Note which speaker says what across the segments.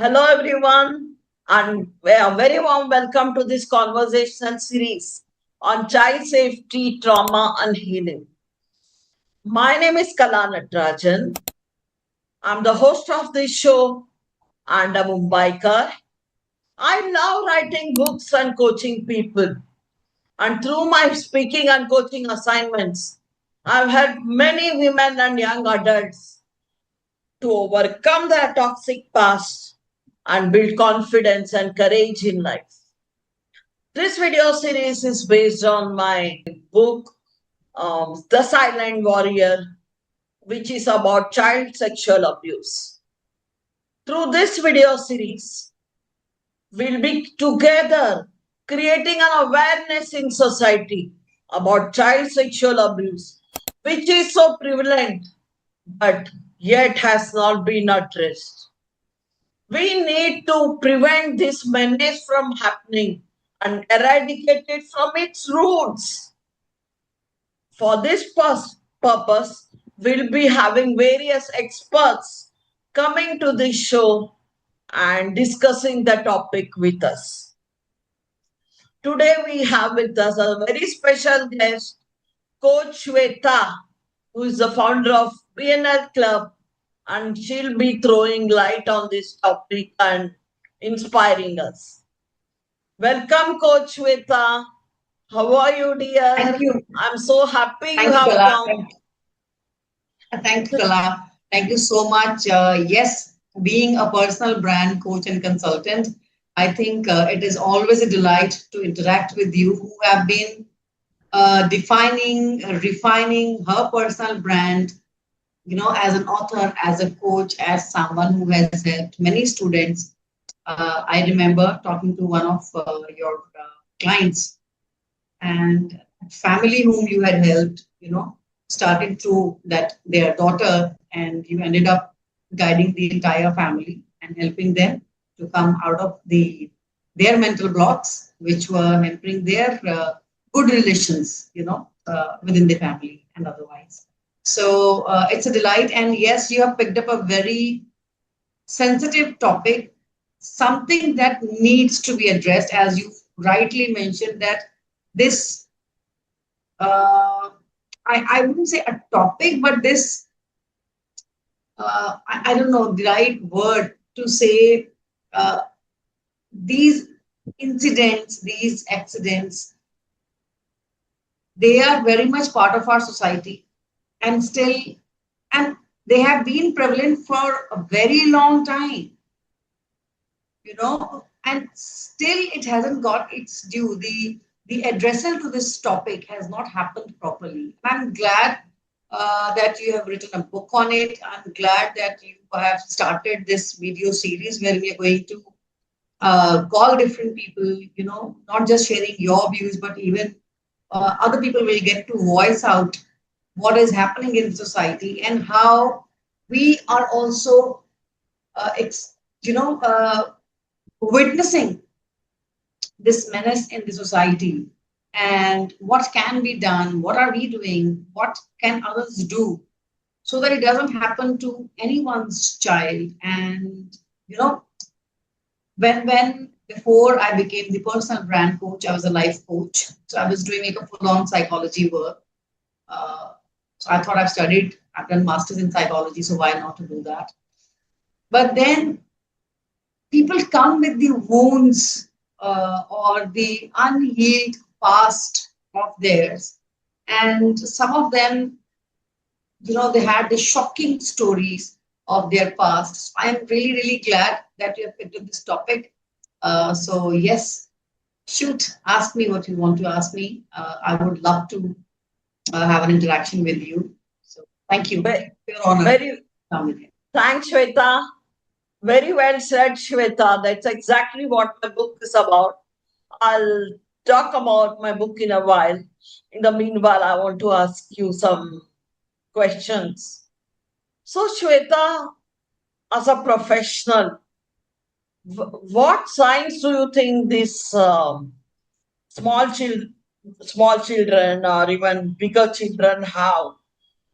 Speaker 1: Hello, everyone, and a very warm welcome to this conversation series on child safety, trauma, and healing. My name is Kala Natrajan. I'm the host of this show and a Mumbaiker. I love writing books and coaching people. And through my speaking and coaching assignments, I've helped many women and young adults to overcome their toxic past and build confidence and courage in life. This video series is based on my book, The Silent Warrior, which is about child sexual abuse. Through this video series, we'll be together creating an awareness in society about child sexual abuse, which is so prevalent but yet has not been addressed. We need to prevent this menace from happening and eradicate it from its roots. For this purpose, we'll be having various experts coming to this show and discussing the topic with us. Today, we have with us a very special guest, Coach Shweta, who is the founder of BNL Club, and she'll be throwing light on this topic and inspiring us. Welcome, Coach Shweta. How are you,
Speaker 2: Thank
Speaker 1: dear?
Speaker 2: you.
Speaker 1: I'm so happy you
Speaker 2: Thank you,
Speaker 1: have
Speaker 2: Kala.
Speaker 1: come.
Speaker 2: Thank you, Kala. Thank you so much. Yes, being a personal brand coach and consultant, I think it is always a delight to interact with you who have been defining, refining her personal brand, as an author, as a coach, as someone who has helped many students. I remember talking to one of your clients and family whom you had helped, started through that their daughter, and you ended up guiding the entire family and helping them to come out of their mental blocks, which were hampering their good relations, within the family and otherwise. So it's a delight, and yes, you have picked up a very sensitive topic, something that needs to be addressed, as you rightly mentioned that this I wouldn't say a topic, but this I don't know the right word to say. uh, these incidents, these accidents, they are very much part of our society, and still, and they have been prevalent for a very long time, and still it hasn't got its due. The addressal to this topic has not happened properly. I'm glad that you have written a book on it. I'm glad that you have started this video series where we are going to call different people, not just sharing your views, but even other people will get to voice out what is happening in society and how we are also, uh, ex- you know, witnessing this menace in the society, and what can be done, what are we doing, what can others do so that it doesn't happen to anyone's child. And you know when before I became the personal brand coach, I was a life coach, so I was doing like a full-on psychology work. So I thought I've done masters in psychology, so why not to do that. But then people come with the wounds or the unhealed past of theirs, and some of them, they had the shocking stories of their past. So I'm really, really glad that you have picked up this topic. So yes, shoot, ask me what you want to ask me. I would love to have an interaction with you. So thank you.
Speaker 1: Very,
Speaker 2: Your honor.
Speaker 1: very
Speaker 2: Come with you.
Speaker 1: thanks, Shweta. Very well said, Shweta. That's exactly what my book is about. I'll talk about my book in a while. In the meanwhile, I want to ask you some questions. So, Shweta, as a professional, what signs do you think these small children, small children, or even bigger children have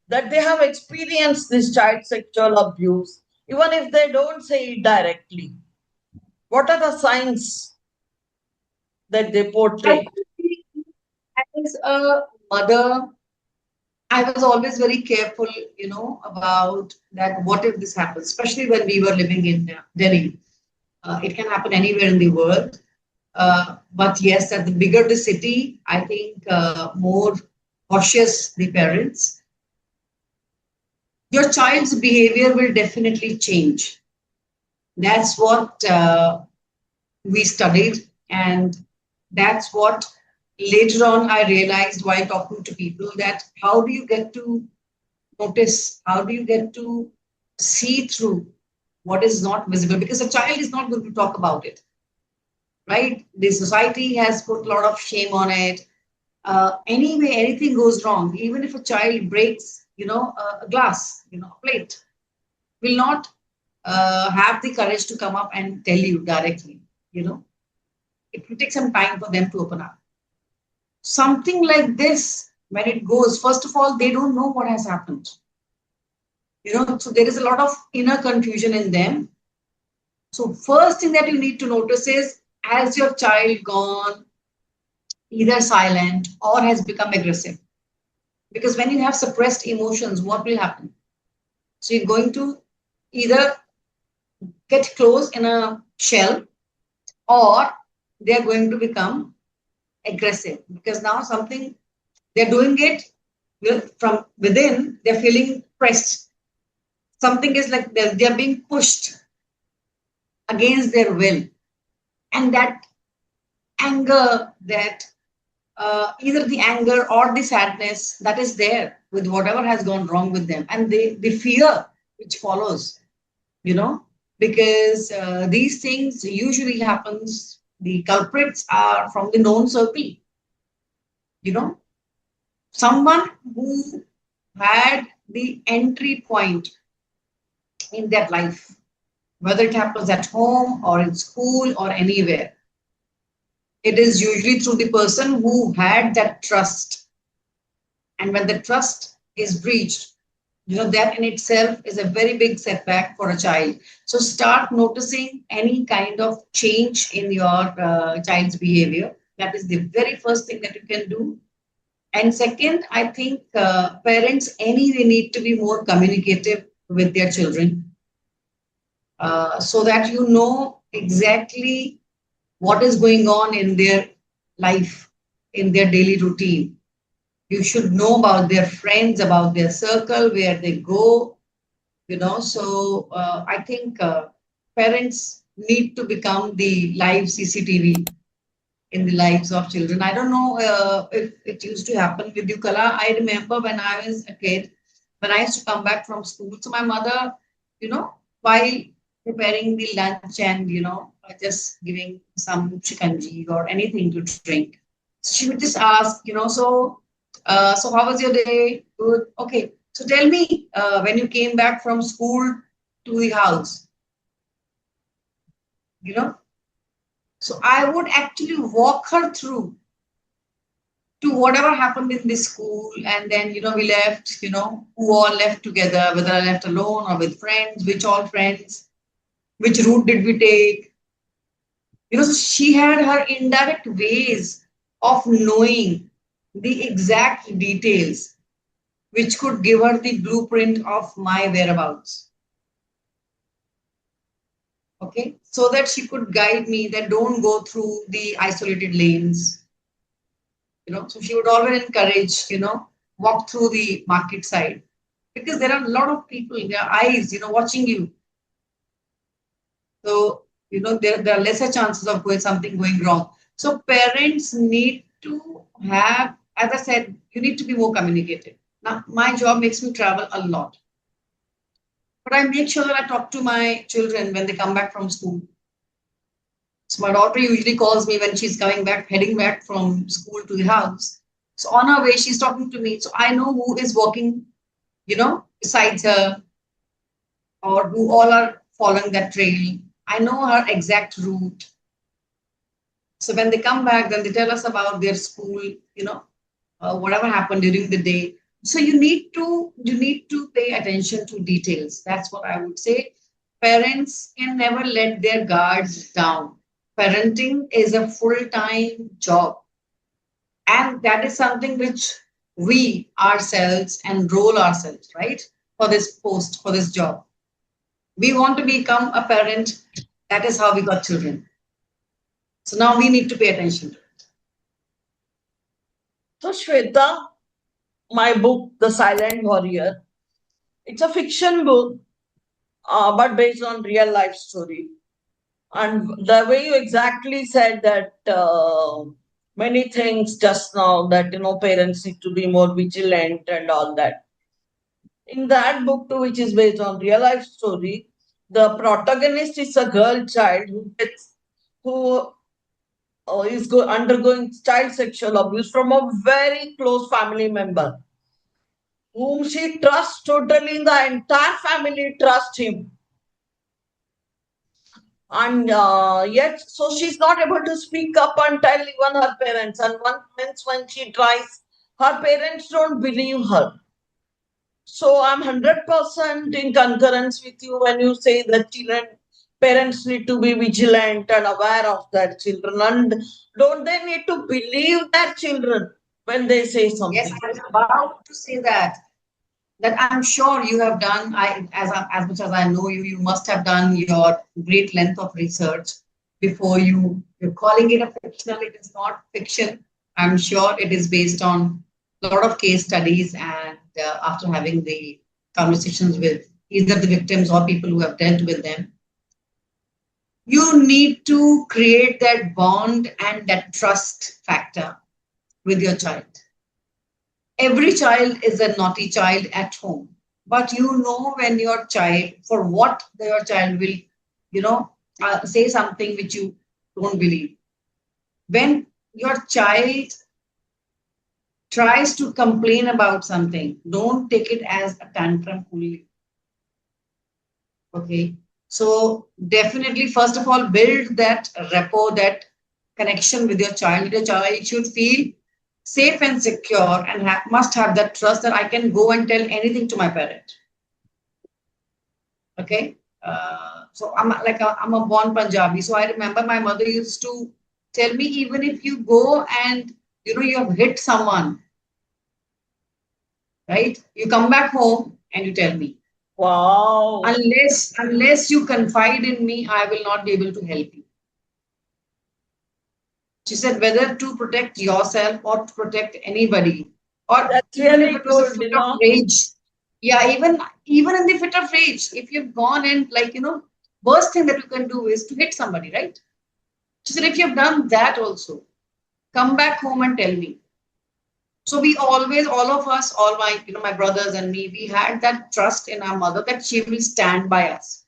Speaker 1: that they have experienced this child sexual abuse, even if they don't say it directly? What are the signs that they
Speaker 2: I
Speaker 1: portray?
Speaker 2: think as a mother, I was always very careful, about that. What if this happens? Especially when we were living in Delhi. It can happen anywhere in the world. But yes, at the bigger the city, I think more cautious the parents. Your child's behavior will definitely change. That's what we studied, and that's what later on I realized while talking to people, that how do you get to notice, how do you get to see through what is not visible, because a child is not going to talk about it, right? The society has put a lot of shame on it. Anyway, anything goes wrong, even if a child breaks, a glass, a plate, will not have the courage to come up and tell you directly. You know, it will take some time for them to open up. Something like this, when it goes, first of all, they don't know what has happened. So there is a lot of inner confusion in them. So first thing that you need to notice is, has your child gone either silent or has become aggressive? Because when you have suppressed emotions, what will happen? So you're going to either get closed in a shell, or they're going to become aggressive, because now something, they're doing it from within, they're feeling pressed. Something is like they're being pushed against their will. And that anger, that either the anger or the sadness that is there with whatever has gone wrong with them, and the fear which follows, you know because these things usually happens, the culprits are from the known circle. you know Someone who had the entry point in their life, whether it happens at home or in school or anywhere, it is usually through the person who had that trust. And when the trust is breached, that in itself is a very big setback for a child. So start noticing any kind of change in your child's behavior. That is the very first thing that you can do. And second, I think parents anyway need to be more communicative with their children, so that you know exactly what is going on in their life, in their daily routine. You should know about their friends, about their circle, where they go. So I think parents need to become the live CCTV in the lives of children. I don't know if it used to happen with you, Kala. I remember when I was a kid, when I used to come back from school, so my mother, while preparing the lunch and, just giving some shikanji or anything to drink, she would just ask, so how was your day? Good. Okay. So tell me, when you came back from school to the house, you know, so I would actually walk her through to whatever happened in the school. And then, we left, who all left together, whether I left alone or with friends, which all friends, which route did we take. So she had her indirect ways of knowing the exact details, which could give her the blueprint of my whereabouts. Okay, so that she could guide me, that don't go through the isolated lanes. So she would always encourage, walk through the market side, because there are a lot of people, their eyes, watching you. So, there are lesser chances of something going wrong. So parents need to have, as I said, you need to be more communicative. Now, my job makes me travel a lot, but I make sure that I talk to my children when they come back from school. So my daughter usually calls me when she's coming back, heading back from school to the house. So on her way, she's talking to me. So I know who is walking, besides her, or who all are following that trail. I know her exact route. So when they come back, then they tell us about their school, whatever happened during the day. So you need to pay attention to details. That's what I would say. Parents can never let their guards down. Parenting is a full-time job, and that is something which we ourselves enroll ourselves, right? For this post, for this job. We want to become a parent. That is how we got children. So now we need to pay attention to it.
Speaker 1: So, Shweta, my book, The Silent Warrior, it's a fiction book, but based on real life story. And the way you exactly said that many things just now that parents need to be more vigilant and all that. In that book too, which is based on real life story, the protagonist is a girl child who is undergoing child sexual abuse from a very close family member whom she trusts totally. The entire family trusts him, and yet so she's not able to speak up and tell even her parents, and once when she tries, her parents don't believe her. So I'm 100% in concurrence with you when you say that children, parents need to be vigilant and aware of their children, and don't they need to believe their children when they say
Speaker 2: Yes,
Speaker 1: something.
Speaker 2: I was about to say that I'm sure you have done. As much as I know you, you must have done your great length of research before you're calling it a fictional. It is not fiction. I'm sure it is based on a lot of case studies, and after having the conversations with either the victims or people who have dealt with them, you need to create that bond and that trust factor with your child. Every child is a naughty child at home, but you know when your child, for what your child will, say something which you don't believe. When your child tries to complain about something, don't take it as a tantrum only. Okay. So definitely, first of all, build that rapport, that connection with your child. Your child should feel safe and secure and must have that trust that I can go and tell anything to my parent. Okay. So I'm a born Punjabi. So I remember my mother used to tell me, even if you go and you have hit someone, right? You come back home and you tell me.
Speaker 1: Wow.
Speaker 2: Unless you confide in me, I will not be able to help you. She said whether to protect yourself or to protect anybody, or
Speaker 1: That's
Speaker 2: even if
Speaker 1: really
Speaker 2: it was a
Speaker 1: good,
Speaker 2: fit of rage. Yeah, even in the fit of rage, if you've gone and worst thing that you can do is to hit somebody, right? She said if you've done that also, come back home and tell me. So we always, all of us, all my my brothers and me, we had that trust in our mother that she will stand by us.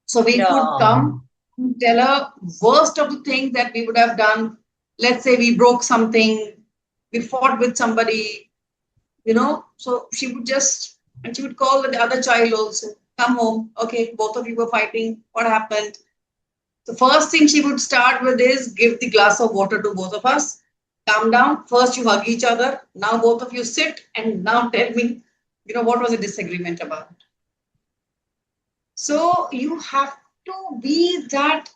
Speaker 2: So we could
Speaker 1: Yeah.
Speaker 2: come and tell her worst of the things that we would have done. Let's say we broke something, we fought with somebody, So she would and she would call the other child also, come home. Okay, both of you were fighting. What happened? The first thing she would start with is give the glass of water to both of us. Calm down. First, you hug each other. Now, both of you sit and now tell me, what was the disagreement about? So you have to be that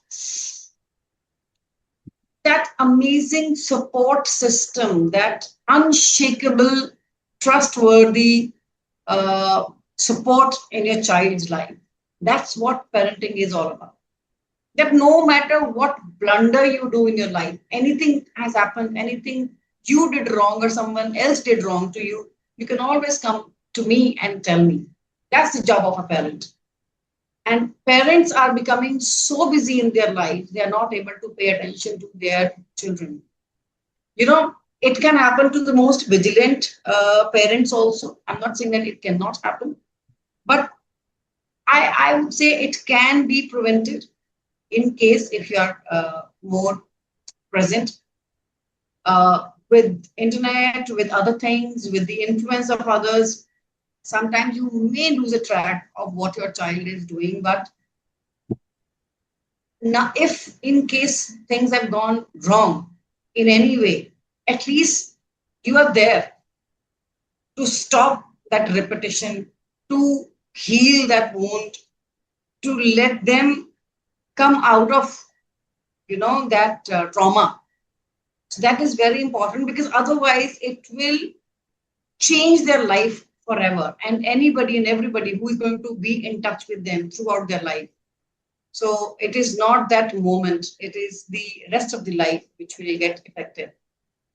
Speaker 2: amazing support system, that unshakable, trustworthy support in your child's life. That's what parenting is all about. That no matter what blunder you do in your life, anything has happened, anything you did wrong or someone else did wrong to you, you can always come to me and tell me. That's the job of a parent. And parents are becoming so busy in their life, they are not able to pay attention to their children. It can happen to the most vigilant parents also. I'm not saying that it cannot happen, but I would say it can be prevented in case if you are more present with internet, with other things, with the influence of others. Sometimes you may lose a track of what your child is doing, but now, if in case things have gone wrong in any way, at least you are there to stop that repetition, to heal that wound, to let them come out of, that trauma. So that is very important, because otherwise it will change their life forever, and anybody and everybody who is going to be in touch with them throughout their life. So it is not that moment, it is the rest of the life which will get affected.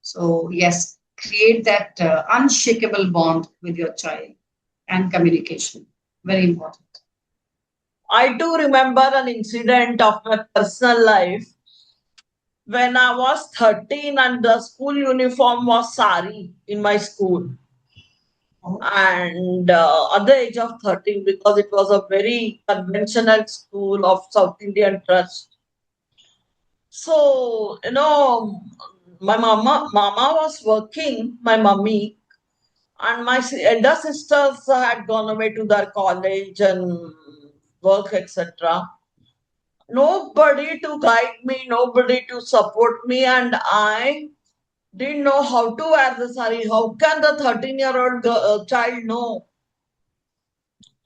Speaker 2: So yes, create that unshakable bond with your child, and communication, very important.
Speaker 1: I do remember an incident of my personal life when I was 13 and the school uniform was sari in my school. And at the age of 13, because it was a very conventional school of South Indian Trust. So, my mama was working, my mummy, and my elder sisters had gone away to their college and work, etc. Nobody to guide me, nobody to support me, and I didn't know how to wear the sari. How can the 13-year-old child know?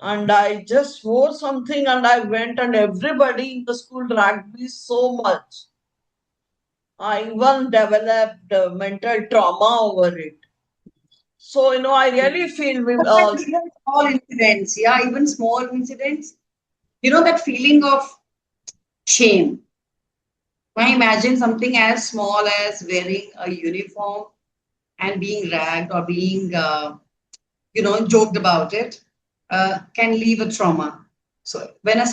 Speaker 1: And I just wore something and I went, and everybody in the school dragged me so much. I even developed mental trauma over it. So, I really feel
Speaker 2: Sometimes even small incidents, yeah, even small incidents, that feeling of shame. I imagine something as small as wearing a uniform and being ragged, or being, joked about it, can leave a trauma. So when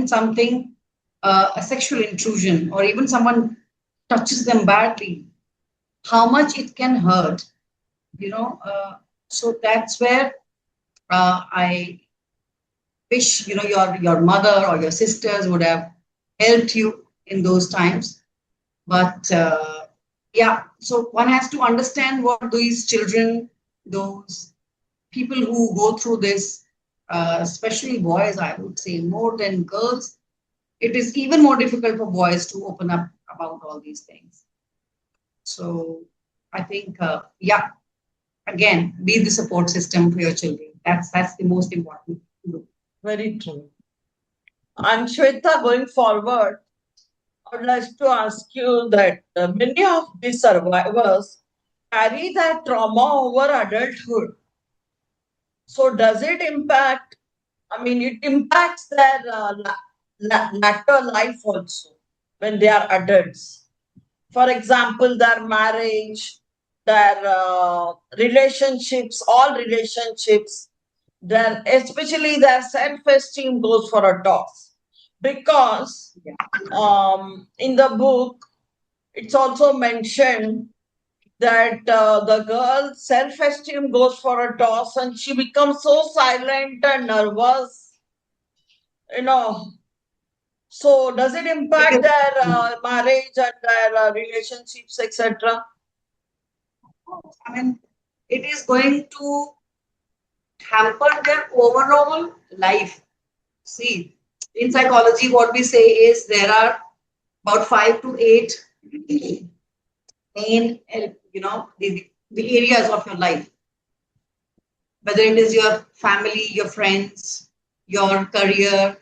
Speaker 2: something, a sexual intrusion, or even someone touches them badly, how much it can hurt, you know. So that's where I wish, your mother or your sisters would have helped you in those times. But yeah, so one has to understand what these children, those people who go through this, especially boys, I would say more than girls, it is even more difficult for boys to open up about all these things. So I think, yeah, again, be the support system for your children. That's the most important to do.
Speaker 1: very true. And Shweta, going forward, I would like to ask you that many of the survivors carry that trauma over adulthood. So, does it impact? I mean, it impacts their latter life also when they are adults. For example, their marriage, their relationships, all relationships, their especially their self-esteem goes for a toss. Because in the book, it's also mentioned that the girl's self-esteem goes for a toss and she becomes so silent and nervous, you know. So, does it impact
Speaker 2: Because
Speaker 1: their marriage and their relationships, etc.?
Speaker 2: I mean, it is going to hamper their overall life. See, in psychology, what we say is there are about 5 to 8 main, the areas of your life, whether it is your family, your friends, your career,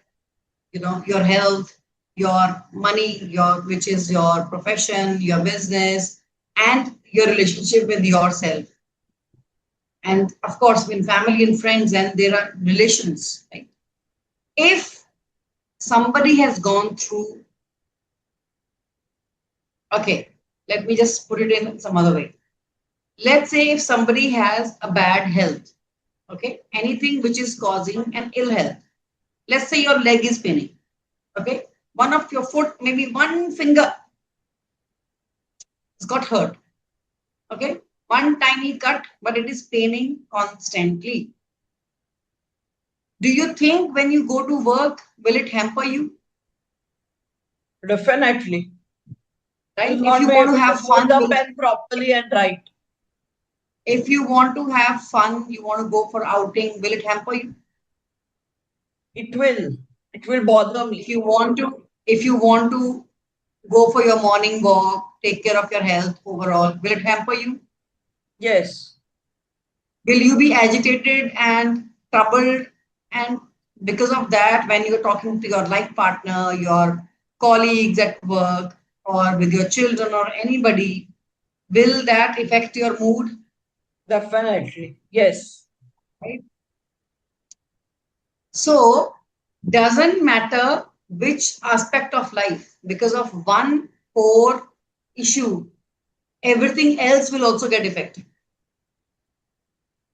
Speaker 2: your health, your money, which is your profession, your business, and your relationship with yourself. And of course, in family and friends, and there are relations. Right? If somebody has gone through, okay, let me just put it in some other way. Let's say if somebody has a bad health, okay, anything which is causing an ill health. Let's say your leg is paining, okay, one of your foot, maybe one finger has got hurt, okay, one tiny cut, but it is paining constantly. Do you think when you go to work, will it hamper you?
Speaker 1: Definitely.
Speaker 2: Right?
Speaker 1: You'll
Speaker 2: If
Speaker 1: not
Speaker 2: you
Speaker 1: be
Speaker 2: want to
Speaker 1: able to
Speaker 2: have
Speaker 1: hold
Speaker 2: fun,
Speaker 1: the pen properly and write.
Speaker 2: if you want to have fun, you want to go for outing, will it hamper you?
Speaker 1: It will. It will bother
Speaker 2: If
Speaker 1: me.
Speaker 2: you want to, if you want to go for your morning walk, take care of your health overall, will it hamper you?
Speaker 1: Yes.
Speaker 2: Will you be agitated and troubled and Because of that, when you're talking to your life partner, your colleagues at work, or with your children or anybody, will that affect your mood?
Speaker 1: Definitely. Yes.
Speaker 2: Right? So, doesn't matter which aspect of life, because of one core issue, everything else will also get affected.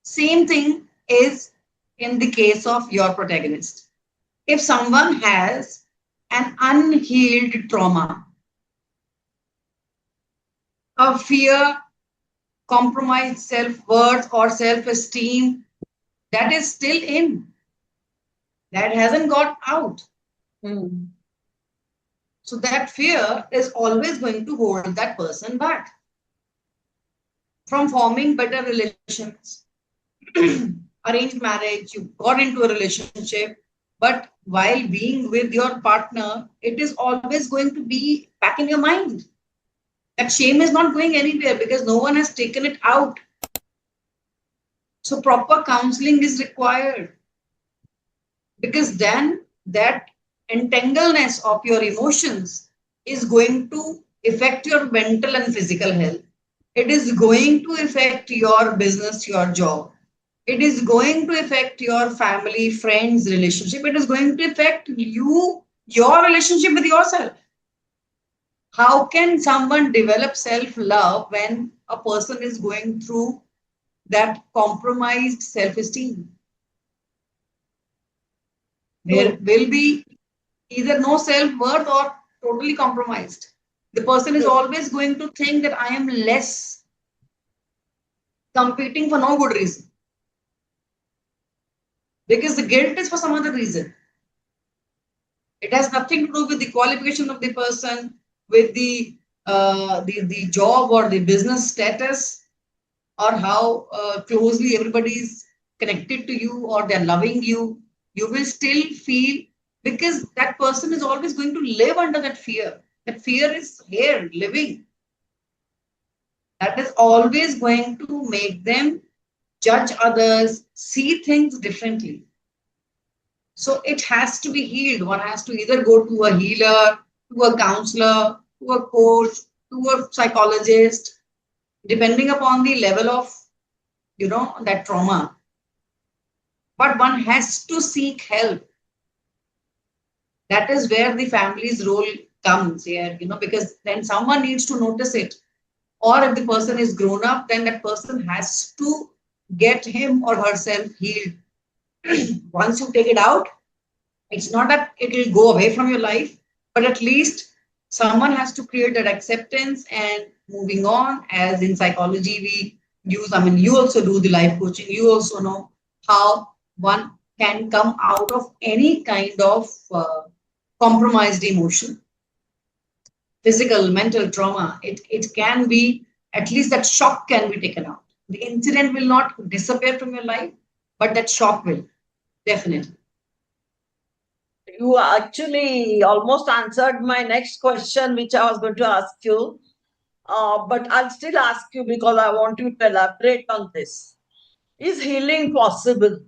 Speaker 2: Same thing is in the case of your protagonist. If someone has an unhealed trauma, a fear, compromised self worth, or self esteem that is still in, that hasn't got out.
Speaker 1: Hmm.
Speaker 2: So that fear is always going to hold that person back from forming better relations. Arranged marriage, you got into a relationship, but while being with your partner, it is always going to be back in your mind. That shame is not going anywhere because no one has taken it out. So proper counseling is required, because then that entangleness of your emotions is going to affect your mental and physical health. It is going to affect your business, your job. It is going to affect your family, friends relationship. It is going to affect you, your relationship with yourself. How can someone develop self love when a person is going through that compromised self esteem? There
Speaker 1: True.
Speaker 2: will be either no self worth or totally compromised. The person is
Speaker 1: True.
Speaker 2: always going to think that I am less, competing for no good reason, because the guilt is for some other reason. It has nothing to do with the qualification of the person, with the job or the business status, or how closely everybody is connected to you or they're loving you. You will still feel, because that person is always going to live under that fear. That fear is here, living. That is always going to make them judge others, see things differently. So it has to be healed. One has to either go to a healer, to a counselor, to a coach, to a psychologist, depending upon the level of, that trauma. But one has to seek help. That is where the family's role comes here, because then someone needs to notice it. Or if the person is grown up, then that person has to get him or herself healed. Once you take it out, it's not that it will go away from your life, but at least someone has to create that acceptance and moving on. As in psychology, we use, I mean, you also do the life coaching, you also know how one can come out of any kind of compromised emotion, physical, mental trauma. It can be, at least that shock can be taken out. The incident will not disappear from your life, but that shock will definitely.
Speaker 1: You actually almost answered my next question, which I was going to ask you. But I'll still ask you because I want you to elaborate on this. Is healing possible?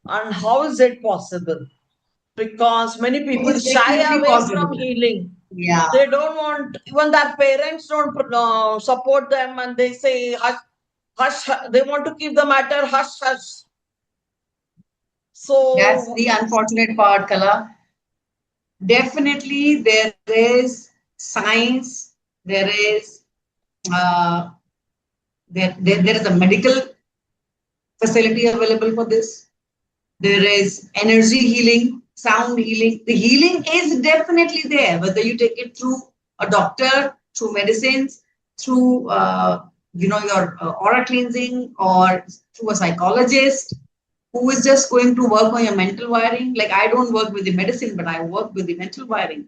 Speaker 1: And how is it possible? Because many
Speaker 2: It
Speaker 1: people
Speaker 2: is
Speaker 1: shy
Speaker 2: definitely
Speaker 1: away from
Speaker 2: possible.
Speaker 1: healing.
Speaker 2: Yeah,
Speaker 1: They don't want, even their parents don't support them, and they say, hush, hush, they want to keep the matter hush, hush.
Speaker 2: that's
Speaker 1: So,
Speaker 2: the unfortunate part, Kala. Definitely, there is science, there is uh, there is a medical facility available for this. There is energy healing, sound healing. The healing is definitely there, whether you take it through a doctor, through medicines, through your aura cleansing, or through a psychologist who is just going to work on your mental wiring. Like, I don't work with the medicine, but I work with the mental wiring,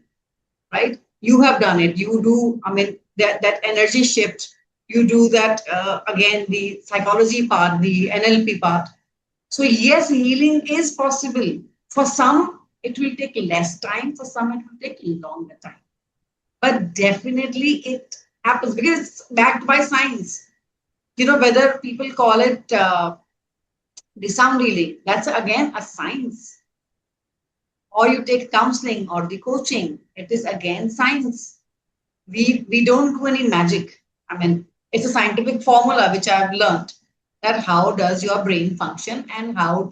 Speaker 2: right? You have done it. You do, I mean, that energy shift. You do that again, the psychology part, the NLP part. So yes, healing is possible. For some, it will take less time. For some, it will take longer time. But definitely it happens because it's backed by science. Whether people call it the sound healing, that's again a science. or you take counseling or the coaching, it is again science. We don't do any magic. I mean, it's a scientific formula which I've learned, that how does your brain function and how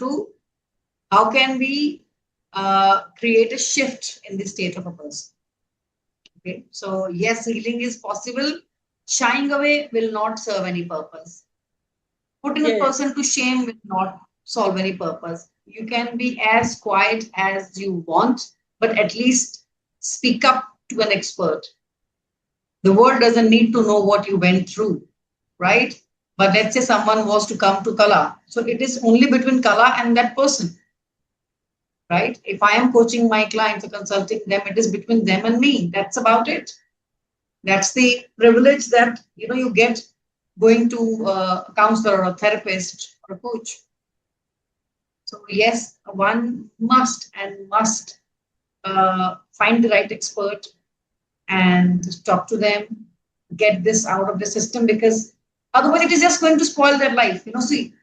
Speaker 2: can we create a shift in the state of a person. Okay, so yes, healing is possible. Shying away will not serve any purpose. Putting a person
Speaker 1: Yes.
Speaker 2: to shame will not solve any purpose. You can be as quiet as you want, but at least speak up to an expert. The world doesn't need to know what you went through, right? But let's say someone was to come to Kala. So it is only between Kala and that person, right? If I am coaching my clients or consulting them, it is between them and me. That's about it. That's the privilege that you get going to a counselor or a therapist or a coach. So yes, one must find the right expert and talk to them, get this out of the system, because otherwise it is just going to spoil their life. See,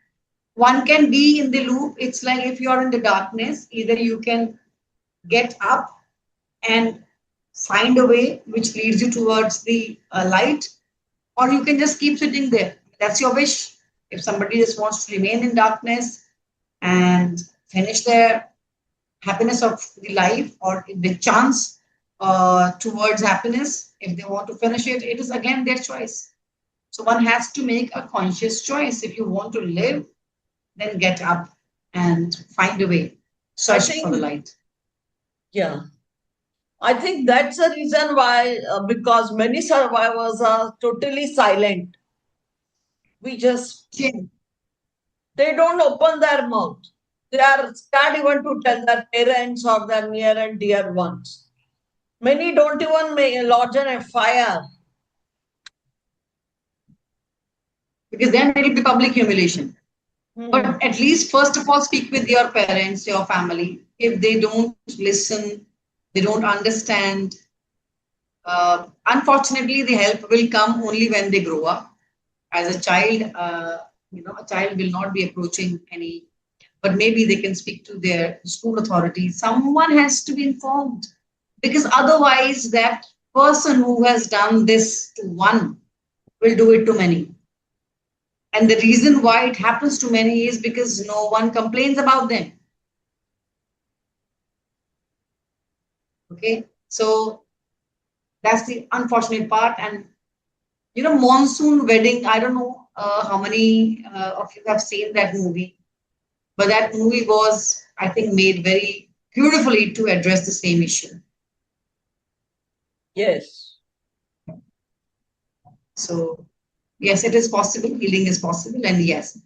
Speaker 2: one can be in the loop. It's like if you are in the darkness, either you can get up and find a way which leads you towards the light, or you can just keep sitting there. That's your wish. If somebody just wants to remain in darkness and finish their happiness of the life, or the chance towards happiness, if they want to finish it, it is again their choice. So one has to make a conscious choice. If you want to live, then get up and find a way,
Speaker 1: I
Speaker 2: search for the
Speaker 1: think,
Speaker 2: light.
Speaker 1: yeah, I think that's the reason why, because many survivors are totally silent. We just,
Speaker 2: Shame.
Speaker 1: they don't open their mouth. They are scared even to tell their parents or their near and dear ones. Many don't even lodge an FIR.
Speaker 2: Because then it will be public humiliation. But
Speaker 1: Hmm.
Speaker 2: at least, first of all, speak with your parents, your family. If they don't listen, they don't understand. Unfortunately, the help will come only when they grow up. As a child, a child will not be approaching any, but maybe they can speak to their school authorities. Someone has to be informed, because otherwise, that person who has done this to one will do it to many. And the reason why it happens to many is because no one complains about them. Okay, so that's the unfortunate part. And monsoon wedding. I don't know how many of you have seen that movie, but that movie was, I think, made very beautifully to address the same issue.
Speaker 1: Yes.
Speaker 2: So yes, it is possible. Healing is possible, and yes,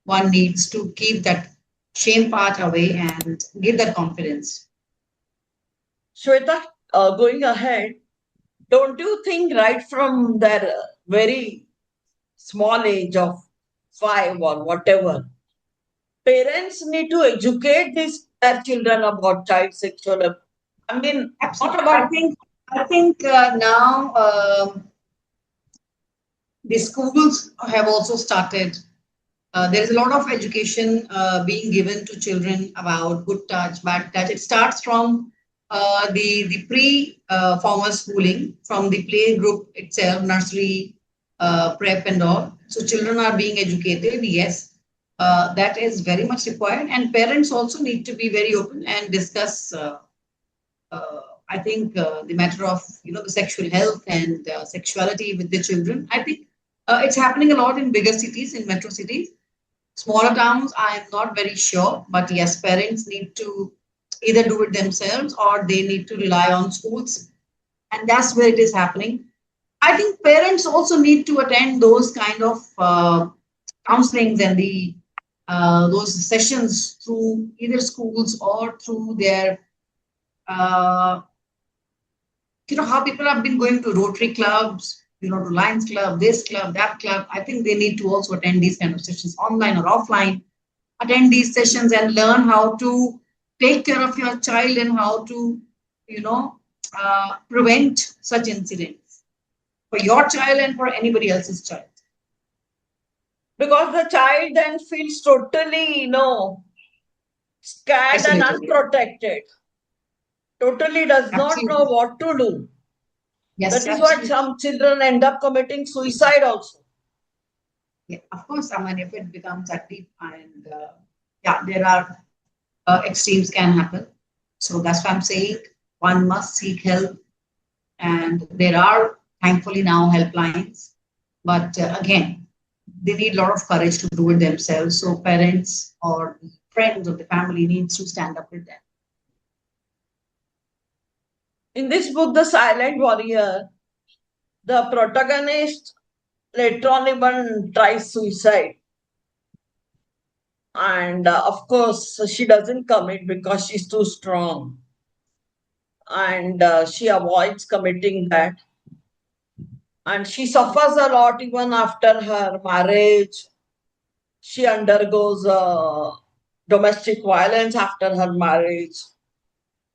Speaker 2: one needs to keep that shame part away and give that confidence.
Speaker 1: Shweta, going ahead, don't you think right from their very small age of 5 or whatever, parents need to educate their children about child sexual I mean, not
Speaker 2: Absolutely. I
Speaker 1: about.
Speaker 2: think now the schools have also started. There is a lot of education being given to children about good touch, bad touch. It starts from the pre formal schooling, from the play group itself, nursery, prep, and all. So children are being educated. Yes, that is very much required, and parents also need to be very open and discuss. Uh, I think the matter of the sexual health and sexuality with the children. I think it's happening a lot in bigger cities, in metro cities. Smaller towns, I am not very sure, but yes, parents need to either do it themselves or they need to rely on schools, and that's where it is happening. I think parents also need to attend those kind of counselings and the those sessions through either schools or through their uh, how people have been going to Rotary clubs, to Lions Club, this club, that club. I think they need to also attend these kind of sessions, online or offline. Attend these sessions and learn how to take care of your child and how to, you know, prevent such incidents for your child and for anybody else's child.
Speaker 1: Because the child then feels totally, scared and
Speaker 2: Isolated. Yeah.
Speaker 1: unprotected. totally does not know
Speaker 2: Absolutely.
Speaker 1: what to do.
Speaker 2: Yes,
Speaker 1: That is why
Speaker 2: absolutely.
Speaker 1: some children end up committing suicide also.
Speaker 2: Yeah, of course, I mean, if it becomes that deep, and yeah, there are extremes can happen. So that's why I'm saying one must seek help, and there are thankfully now helplines. But again, they need a lot of courage to do it themselves. So parents or friends of the family needs to stand up with them.
Speaker 1: In this book, The Silent Warrior, the protagonist later on even tries suicide. And of course, she doesn't commit because she's too strong. And she avoids committing that. And she suffers a lot even after her marriage. She undergoes domestic violence after her marriage,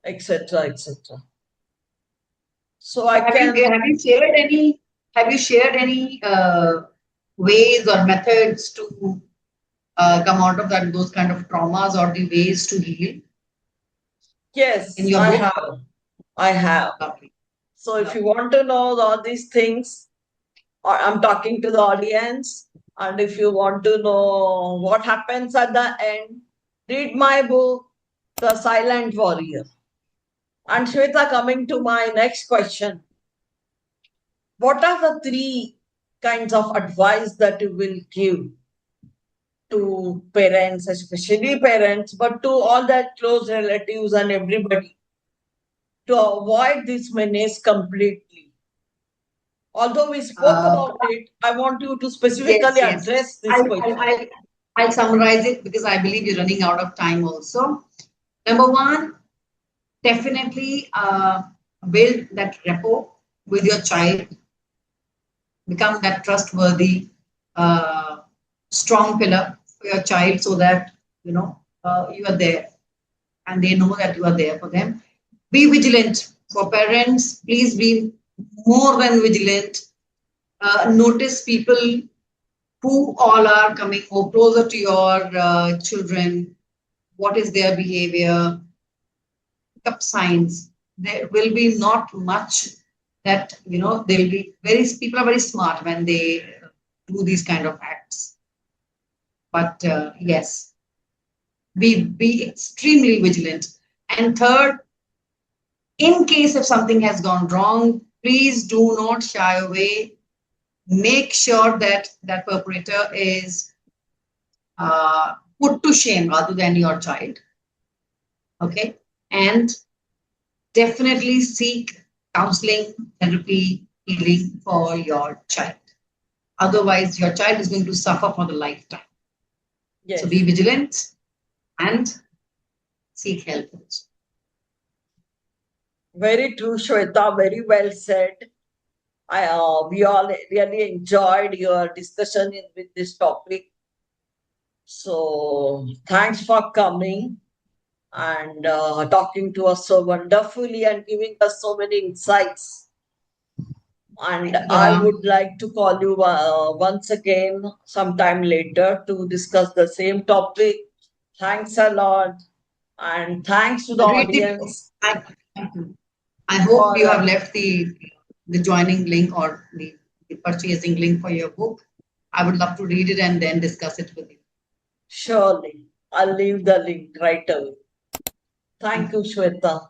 Speaker 1: etc., etc. So I can,
Speaker 2: Have you shared any ways or methods to come out of that those kind of traumas or the ways to heal in
Speaker 1: yes,
Speaker 2: your
Speaker 1: I
Speaker 2: book?
Speaker 1: have. I have.
Speaker 2: Lovely,
Speaker 1: So if you
Speaker 2: lovely.
Speaker 1: want to know all these things, or I'm talking to the audience, and if you want to know what happens at the end, read my book, The Silent Warrior. And Shweta, coming to my next question, what are the three kinds of advice that you will give to parents, especially parents, but to all their close relatives and everybody to avoid this menace completely? Although we spoke
Speaker 2: Uh,
Speaker 1: about it, I want you to
Speaker 2: yes,
Speaker 1: specifically
Speaker 2: yes.
Speaker 1: address this
Speaker 2: I'll, I'll,
Speaker 1: question.
Speaker 2: I'll, I'll summarize it because I believe you're running out of time also. Number one, definitely build that rapport with your child, become that trustworthy, uh, strong pillar for your child so that, you are there and they know that you are there for them. Be vigilant for parents. Please be more than vigilant. Notice people who all are coming more closer to your children. What is their behavior? Pick up signs. There will be not much that they'll be very. People are very smart when they do these kind of acts. But yes, be extremely vigilant. And third, in case if something has gone wrong, please do not shy away. Make sure that that perpetrator is put to shame rather than your child. Okay. And definitely seek counseling, therapy, healing for your child. Otherwise, your child is going to suffer for the lifetime. So be
Speaker 1: Yes,
Speaker 2: vigilant and seek help.
Speaker 1: very true, Shweta. Very well said. We all really enjoyed your discussion with this topic. So thanks for coming and talking to us so wonderfully and giving us so many insights. And
Speaker 2: Thank you,
Speaker 1: I
Speaker 2: Kala.
Speaker 1: would like to call you once again sometime later to discuss the same topic. Thanks a lot. And thanks to the
Speaker 2: Really,
Speaker 1: audience
Speaker 2: I, I hope
Speaker 1: for
Speaker 2: you have left the joining link or the purchasing link for your book. I would love to read it and then discuss it with you.
Speaker 1: surely. I'll leave the link right away.
Speaker 2: Thank
Speaker 1: Thank
Speaker 2: you.
Speaker 1: you, Shweta.